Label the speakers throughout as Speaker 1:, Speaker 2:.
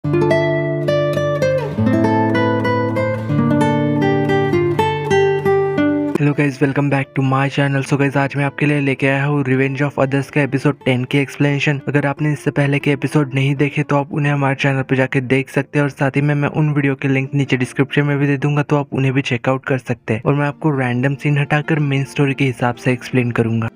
Speaker 1: Hello guys, welcome back to my channel. So guys, आज मैं आपके लिए लेके आया हूँ रिवेंज ऑफ अदर्स का एपिसोड 10 के एक्सप्लेनेशन। अगर आपने इससे पहले के एपिसोड नहीं देखे तो आप उन्हें हमारे चैनल पे जाके देख सकते हैं, और साथ ही में मैं उन वीडियो के लिंक नीचे डिस्क्रिप्शन में भी दे दूंगा, तो आप उन्हें भी चेकआउट कर सकते हैं। और मैं आपको रैंडम सीन हटाकर मेन स्टोरी के हिसाब से एक्सप्लेन करूंगा।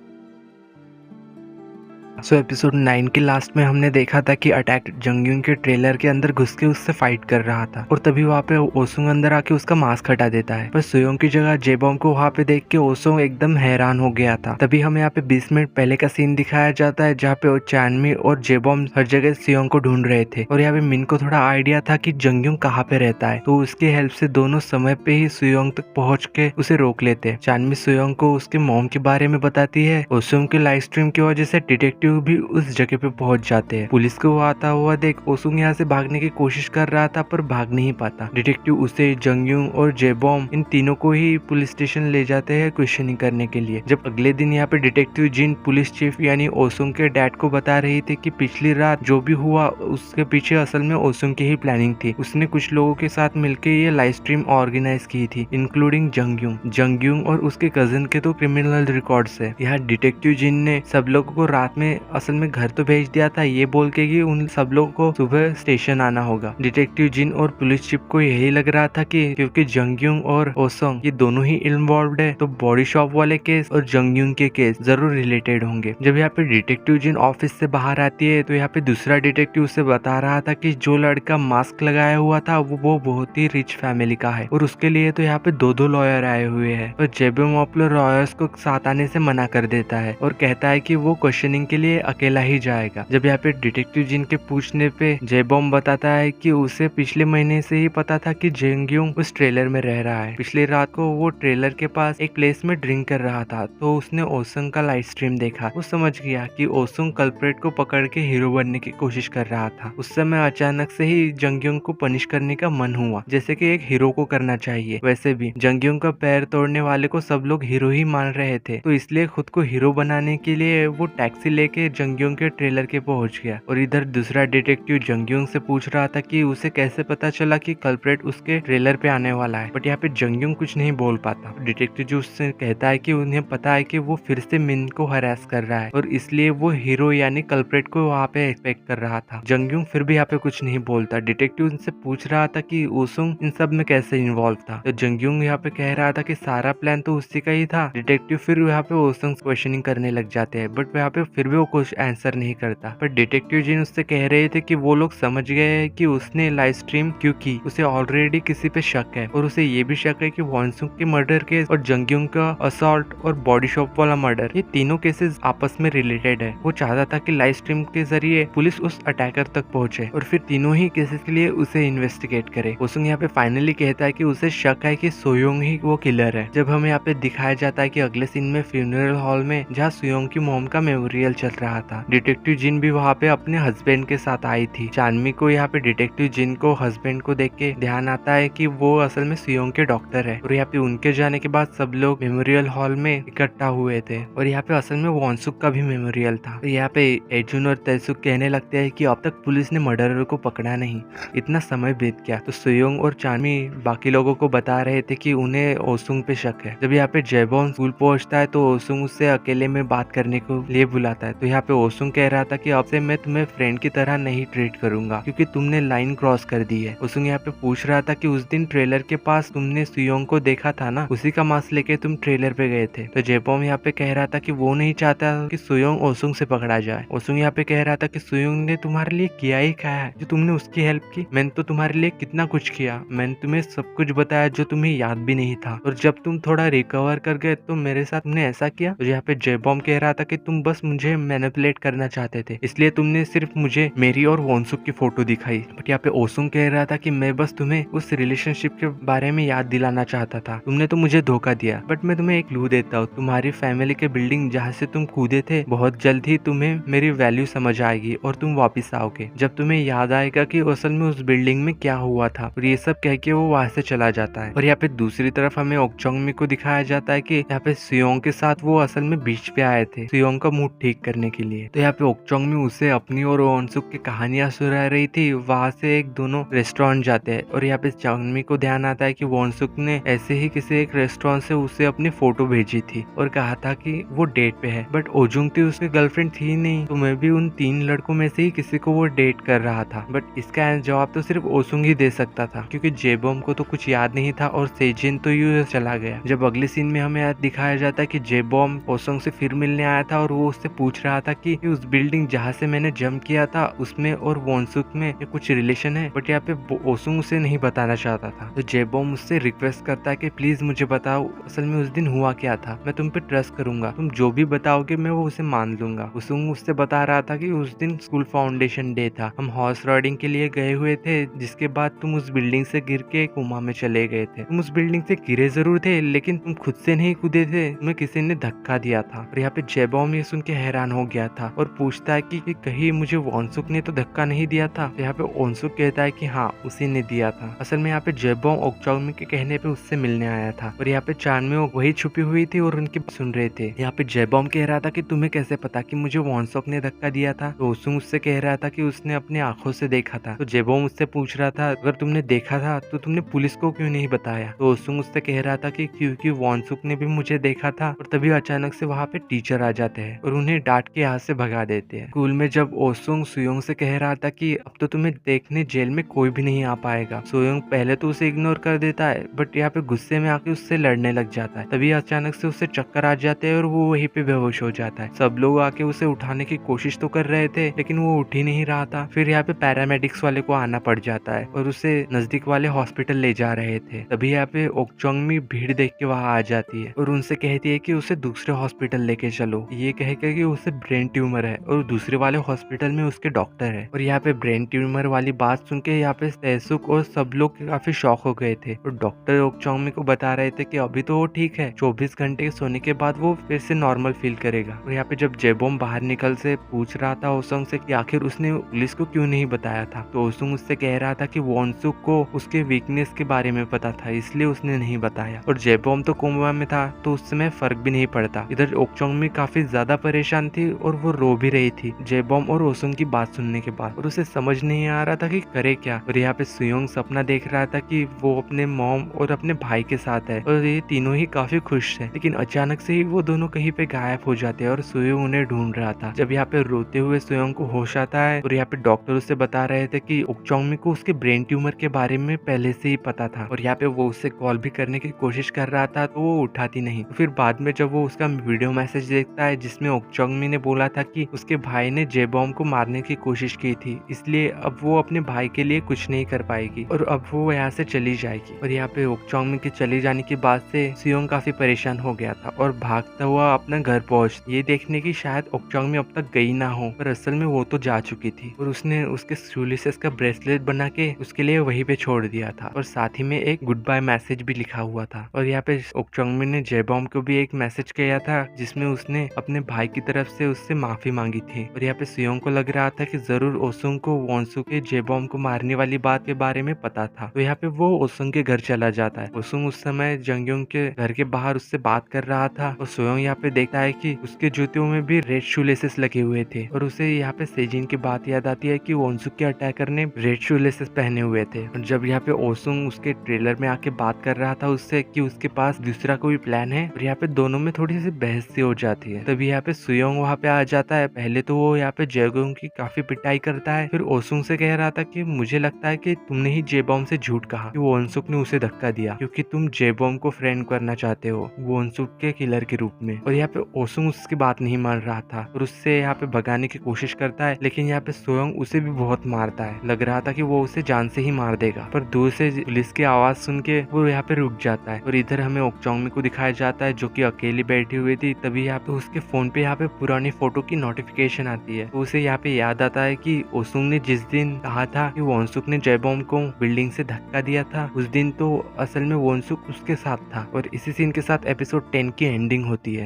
Speaker 1: सो एपिसोड 9 के लास्ट में हमने देखा था कि अटैक जंगयून के ट्रेलर के अंदर घुस के उससे फाइट कर रहा था, और तभी वहाँ पे ओसुंग अंदर आके उसका मास्क हटा देता है। पर सुयोंग की जगह जेबॉम को वहाँ पे देख के ओसुंग एकदम हैरान हो गया था। तभी हमें यहाँ पे 20 मिनट पहले का सीन दिखाया जाता है, जहाँ पे चानमी और जेबॉम हर जगह सुयोंग को ढूंढ रहे थे, और यहाँ पे मिन को थोड़ा आइडिया था कि जंगयून कहाँ पे रहता है, तो उसकी हेल्प से दोनों समय पे ही सुयोंग तक पहुँच के उसे रोक लेते हैं। चानमी सुयोंग को उसके मॉम के बारे में बताती है। ओसुंग के लाइव स्ट्रीम की वजह से डिटेक्टिव भी उस जगह पे पहुंच जाते हैं। पुलिस को आता हुआ देख ओसुंग यहाँ से भागने की कोशिश कर रहा था, पर भाग नहीं पाता। डिटेक्टिव उसे, जंगयून और जेबॉम, इन तीनों को ही पुलिस स्टेशन ले जाते हैं क्वेश्चनिंग करने के लिए। जब अगले दिन यहाँ पे डिटेक्टिव जिन पुलिस चीफ यानी ओसुंग के डैड को बता रही थी कि पिछली रात जो भी हुआ उसके पीछे असल में ओसुंग की ही प्लानिंग थी। उसने कुछ लोगों के साथ मिलकर ये लाइव स्ट्रीम ऑर्गेनाइज की थी, इंक्लूडिंग जंगयून और उसके कजिन के तो क्रिमिनल रिकॉर्ड्स है। यहाँ डिटेक्टिव जिन ने सब लोगों को रात में असल में घर तो भेज दिया था, ये बोल के कि उन सब लोगों को सुबह स्टेशन आना होगा। डिटेक्टिव जिन और पुलिस चीफ को यही लग रहा था कि क्योंकि जंगयून और ओसुंग ये दोनों ही इन्वॉल्व्ड है, तो बॉडी शॉप वाले केस और जंगयून के केस जरूर रिलेटेड होंगे। जब यहाँ पे डिटेक्टिव जिन ऑफिस से बाहर आती है, तो यहाँ पे दूसरा डिटेक्टिव उसे बता रहा था कि जो लड़का मास्क लगाया हुआ था वो बहुत ही रिच फैमिली का है, और उसके लिए तो यहाँ पे दो लॉयर आए हुए हैं। और जेबॉम अपने लॉयर्स को साथ आने से मना कर देता है, और कहता है कि वो क्वेश्चनिंग के लिए अकेला ही जाएगा। जब यहाँ पे डिटेक्टिव जिन के पूछने पे जेबॉम बताता है कि उसे पिछले महीने से ही पता था कि जंगयून उस ट्रेलर में रह रहा है। पिछली रात को वो ट्रेलर के पास एक प्लेस में ड्रिंक कर रहा था, तो उसने ओसुंग का लाइव स्ट्रीम देखा। वो समझ गया कि ओसुंग कल्प्रेट को पकड़ के हीरो बनने की कोशिश कर रहा था। उस समय अचानक से ही जंगयून को पनिश करने का मन हुआ, जैसे कि एक हीरो को करना चाहिए। वैसे भी जंगयून का पैर तोड़ने वाले को सब लोग हीरो ही मान रहे थे, तो इसलिए खुद को हीरो बनाने के लिए वो टैक्सी लेके जंगयून के ट्रेलर के पहुंच गया। और इधर दूसरा डिटेक्टिव जंगयून से पूछ रहा था कि उसे कैसे पता चला कि कल्प्रेट उसके ट्रेलर पे आने वाला है, बट यहाँ पे जंगयून कुछ नहीं बोल पाता। डिटेक्टिव जो उससे कहता है कि उन्हें पता है कि वो फिर से मिन को हरास कर रहा है, और इसलिए वो हीरो यानी कल्प्रेट को वहाँ पे एक्सपेक्ट कर रहा था। जंगयून फिर भी यहाँ पे कुछ नहीं बोलता। डिटेक्टिव उनसे पूछ रहा था कि ओसुंग इन सब में कैसे इन्वॉल्व था, तो जंगयून यहाँ पे कह रहा था कि सारा प्लान तो उसी का ही था। डिटेक्टिव फिर यहाँ पे ओसुंग क्वेश्चनिंग करने लग जाते हैं, बट यहाँ पे फिर भी वो कुछ आंसर नहीं करता। पर डिटेक्टिव जिन उससे कह रहे थे कि वो लोग समझ गए हैं कि उसने लाइव स्ट्रीम क्यों की। उसे ऑलरेडी किसी पे शक है, और उसे ये भी शक है कि वॉनसुंग के मर्डर केस और जंगयून का असॉल्ट और बॉडी शॉप वाला मर्डर, ये तीनों केसेस आपस में रिलेटेड है। वो चाहता था कि लाइव स्ट्रीम के जरिए पुलिस उस अटैकर तक पहुंचे, और फिर तीनों ही केसेस के लिए उसे इन्वेस्टिगेट करे। ओसुंग यहाँ पे फाइनली कहता है कि उसे शक है कि सोयोंग ही वो किलर है। जब हमें यहाँ पे दिखाया जाता है कि अगले सीन में फ्यूनरल हॉल में, जहाँ सोयोंग की मॉम का मेमोरियल चल रहा था, डिटेक्टिव जिन भी वहाँ पे अपने हस्बैंड के साथ आई थी। चानमी को यहाँ पे डिटेक्टिव जिन को हस्बैंड को देख के ध्यान आता है कि वो असल में सुयोंग के डॉक्टर है, और यहाँ पे उनके जाने के बाद सब लोग मेमोरियल हॉल में इकट्ठा हुए थे, और यहाँ पे असल में वॉनसुक का भी मेमोरियल था। तो यहाँ पे एजुन और तेसुक कहने लगते हैं कि अब तक पुलिस ने मर्डरर को पकड़ा नहीं, इतना समय बीत गया। तो सुयोंग और चानमी बाकी लोगों को बता रहे थे कि उन्हें ओसुंग पे शक है। जब यहाँ पे जेबॉम स्कूल पहुंचता है, तो ओसुंग उससे अकेले में बात करने को लिए बुलाता है। तो यहाँ पे ओसुंग कह रहा था कि अब से मैं तुम्हें फ्रेंड की तरह नहीं ट्रीट करूंगा, क्योंकि तुमने लाइन क्रॉस कर दी है। ओसुंग यहाँ पे पूछ रहा था कि उस दिन ट्रेलर के पास तुमने सुयोंग को देखा था ना, उसी का मास्क लेके तुम ट्रेलर पे गए थे। तो जेबॉम यहाँ पे कह रहा था कि वो नहीं चाहता कि सुयोंग ओसुंग से पकड़ा जाए। ओसुंग यहाँ पे कह रहा था कि सुयोंग ने तुम्हारे लिए किया ही क्या है जो तुमने उसकी हेल्प की। मैंने तो तुम्हारे लिए कितना कुछ किया, मैंने तुम्हें सब कुछ बताया जो तुम्हें याद भी नहीं था, और जब तुम थोड़ा रिकवर कर गए तो मेरे साथ तुमने ऐसा किया। तो यहाँ पे जेबॉम कह रहा था कि तुम बस मुझे मैनिपुलेट करना चाहते थे, इसलिए तुमने सिर्फ मुझे मेरी और वॉनसुक की फोटो दिखाई। बट यहाँ पे ओसुंग कह रहा था कि मैं बस तुम्हें उस रिलेशनशिप के बारे में याद दिलाना चाहता था, तुमने तो मुझे धोखा दिया। बट मैं तुम्हें एक क्लू देता हूँ, तुम्हारी फैमिली के बिल्डिंग जहाँ से तुम कूदे थे, बहुत जल्द ही तुम्हें मेरी वैल्यू समझ आएगी और तुम वापिस आओगे, जब तुम्हें याद आएगा कि असल में उस बिल्डिंग में क्या हुआ था। और ये सब कह के वो वहां से चला जाता है। और यहाँ पे दूसरी तरफ हमें ओक्चोंग को दिखाया जाता है कि यहाँ पे सुयोंग के साथ वो असल में बीच पे आए थे सुयोंग का मूड ठीक करने करने के लिए। तो यहाँ पे ओक्चोंगमी उसे अपनी और वोनसुक की कहानियां सुना रही थी। वहां से एक दोनों रेस्टोरेंट जाते हैं और यहाँ पे चंगमी को ध्यान आता है कि वोनसुक ने ऐसे ही किसी एक रेस्टोरेंट से उसे अपनी फोटो भेजी थी और कहा था कि वो डेट पे है, बट ओजुंग थी उसकी गर्लफ्रेंड थी नहीं, तो मैं भी उन 3 लड़कों में से ही किसी को वो डेट कर रहा था। बट इसका जवाब तो सिर्फ ओसुंग ही दे सकता था क्योंकि जेबोम को तो कुछ याद नहीं था और सेजिन तो यूएस चला गया। जब अगले सीन में हमें दिखाया जाता है कि जेबोम ओसुंग से फिर मिलने आया था और वो उससे पूछ रहा था कि उस बिल्डिंग जहाँ से मैंने जंप किया था उसमें और वोनसुक में कुछ रिलेशन है, बट यहाँ पे ओसुंग उसे नहीं बताना चाहता था। तो जेबोम उससे रिक्वेस्ट करता है कि प्लीज मुझे बताओ असल में उस दिन हुआ क्या था, मैं तुम पे ट्रस्ट करूंगा, तुम जो भी बताओगे मैं वो उसे मान लूंगा। ओसुंग उससे बता रहा था कि उस दिन स्कूल फाउंडेशन डे था, हम हॉर्स राइडिंग के लिए गए हुए थे, जिसके बाद तुम उस बिल्डिंग से गिर के कोमा में चले गए थे। तुम उस बिल्डिंग से गिरे जरूर थे लेकिन तुम खुद से नहीं कूदे थे, तुम्हें किसी ने धक्का दिया था। और यहाँ पे जेबोम ये सुन के हैरान हो गया था और पूछता है कि कहीं मुझे वोनसुक ने तो धक्का नहीं दिया था। यहाँ पे वोनसुक कहता है कि हाँ उसी ने दिया था। असल में यहाँ पे जेबोम ओक्चोंगमी के कहने पे उससे मिलने आया था और यहाँ पे चानमे वही छुपी हुई थी और उनकी सुन रहे थे। यहाँ पे जेबोम कह रहा था कि तुम्हें कैसे पता कि मुझे वोनसुक ने धक्का दिया था। तो ओसुंग उससे कह रहा था कि उसने अपनी आंखों से देखा था। तो जेबोम उससे पूछ रहा था अगर तुमने देखा था तो तुमने पुलिस को क्यों नहीं बताया। तो ओसुंग उससे कह रहा था कि क्योंकि वोनसुक ने भी मुझे देखा था। और तभी अचानक से वहाँ पे टीचर आ जाते हैं और उन्हें डांट के यहाँ से भगा देते हैं। स्कूल में जब ओसुंग सुयोंग से कह रहा था कि अब तो तुम्हें देखने जेल में कोई भी नहीं आ पाएगा, सुयोंग पहले तो उसे इग्नोर कर देता है बट यहाँ पे गुस्से में आके उससे लड़ने लग जाता है। तभी अचानक से उसे चक्कर आ जाते हैं और वो वहीं पे बेहोश हो जाता है। सब लोग आके उसे उठाने की कोशिश तो कर रहे थे लेकिन वो उठ ही नहीं रहा था। फिर यहाँ पे पैरामेडिक्स वाले को आना पड़ जाता है और उसे नजदीक वाले हॉस्पिटल ले जा रहे थे। तभी यहाँ पे ओक्चोंगमी भीड़ देख के वहाँ आ जाती है और उनसे कहती है कि उसे दूसरे हॉस्पिटल लेके चलो। ये कह के कि उसे ब्रेन ट्यूमर है और दूसरे वाले हॉस्पिटल में उसके डॉक्टर है। और यहाँ पे ब्रेन ट्यूमर वाली बात सुन के यहाँ पे तैसुक और सब लोग काफी शॉक हो गए थे और डॉक्टर ओक्चोंगमी को बता रहे थे कि अभी तो वो ठीक है, 24 घंटे सोने के बाद वो फिर से नॉर्मल फील करेगा। और यहाँ पे जब जेबोम बाहर निकल से पूछ रहा था ओसुंग से कि आखिर उसने पुलिस को क्यों नहीं बताया था, तो ओसुंग उससे कह रहा था कि वोनसुक को उसके वीकनेस के बारे में पता था इसलिए उसने नहीं बताया। और जेबोम तो कोमा में था तो उस समय फर्क भी नहीं पड़ता। इधर ओक्चोंगमी काफी ज्यादा परेशान थी और वो रो भी रही थी जेबोम और ओसुंग की बात सुनने के बाद और उसे समझ नहीं आ रहा था कि करे क्या। और यहाँ पे सुयोंग सपना देख रहा था कि वो अपने मॉम और अपने भाई के साथ है और ये तीनों ही काफी खुश थे, लेकिन अचानक से ही वो दोनों कहीं पे गायब हो जाते हैं और सुयोंग उन्हें ढूंढ रहा था। जब यहाँ पे रोते हुए सुयोंग को होश आता है और यहाँ पे डॉक्टर उसे बता रहे थे कि ओक्चोंगमी को उसके ब्रेन ट्यूमर के बारे में पहले से ही पता था और यहाँ पे वो उससे कॉल भी करने की कोशिश कर रहा था तो वो उठाती नहीं। तो फिर बाद में जब वो उसका वीडियो मैसेज देखता है जिसमें ओक्चोंगमी ने बोला था कि उसके भाई ने जेबोम को मारने की कोशिश की थी इसलिए अब वो अपने भाई के लिए कुछ नहीं कर पाएगी और अब वो यहाँ से चली जाएगी। और यहाँ पे ओक्चोंगमी के चले जाने के बाद से सुयोंग काफी परेशान हो गया था और भागता हुआ अपना घर पहुंच ये देखने की शायद ओक्चोंगमी अब तक गई ना हो, पर असल में वो तो जा चुकी थी और उसने उसके शूलेसेस का ब्रेसलेट बना के उसके लिए वहीं पे छोड़ दिया था और साथ ही में एक गुड बाय मैसेज भी लिखा हुआ था। और यहाँ पे ओक्चोंगमी ने जेबोम को भी एक मैसेज किया था जिसमें उसने अपने भाई की तरफ से उससे माफी मांगी थी। और यहाँ पे सुयोंग को लग रहा था कि जरूर ओसुंग को वोनसुक के जेबोम को मारने वाली बात के बारे में पता था। तो यहाँ पे वो ओसुंग के घर चला जाता है। ओसुंग उस समय जंगयोंग के घर के बाहर उससे बात कर रहा था और सुयोंग यहाँ पे देखता है कि उसके जूतियों में भी रेड शूलेसेस लगे हुए थे और उसे यहाँ पे सेजिन की बात याद आती है कि वोनसुक के अटैकर ने रेड शूलेसेस पहने हुए थे। और जब यहाँ पे ओसुंग उसके ट्रेलर में आके बात कर रहा था उससे कि उसके पास दूसरा कोई प्लान है और यहाँ पे दोनों में थोड़ी सी बहस सी हो जाती है। तभी यहाँ पे सुयोंग वहाँ पे आ जाता है। पहले तो वो यहाँ पे जेगोंग की काफी पिटाई करता है, फिर ओसुंग से कह रहा था कि मुझे लगता है कि तुमने ही जेबोम से झूठ कहा कि वोनसुक ने उसे धक्का दिया क्योंकि तुम जेबोम को फ्रेंड करना चाहते हो वोनसुक के किलर के रूप में। और यहाँ पे ओसुंग उसकी बात नहीं मान रहा था और उससे यहाँ पे भगाने की कोशिश करता है, लेकिन यहाँ पे सुयोंग उसे भी बहुत मारता है। लग रहा था कि वो उसे जान से ही मार देगा, पर दूर से पुलिस की आवाज सुन के वो यहाँ पे रुक जाता है। और इधर हमें ओक्चोंगमी को दिखाया जाता है जो कि अकेली बैठी हुई थी। तभी यहाँ पे उसके फोन पे यहाँ पे पुरानी फोटो की नोटिफिकेशन आती है। तो उसे यहाँ पे याद आता है कि ओसुंग ने जिस दिन कहा था कि वोनसुक ने जेबोम को बिल्डिंग से धक्का दिया था उस दिन तो असल में वोनसुक उसके साथ था। और इसी सीन के साथ एपिसोड 10 की एंडिंग होती है।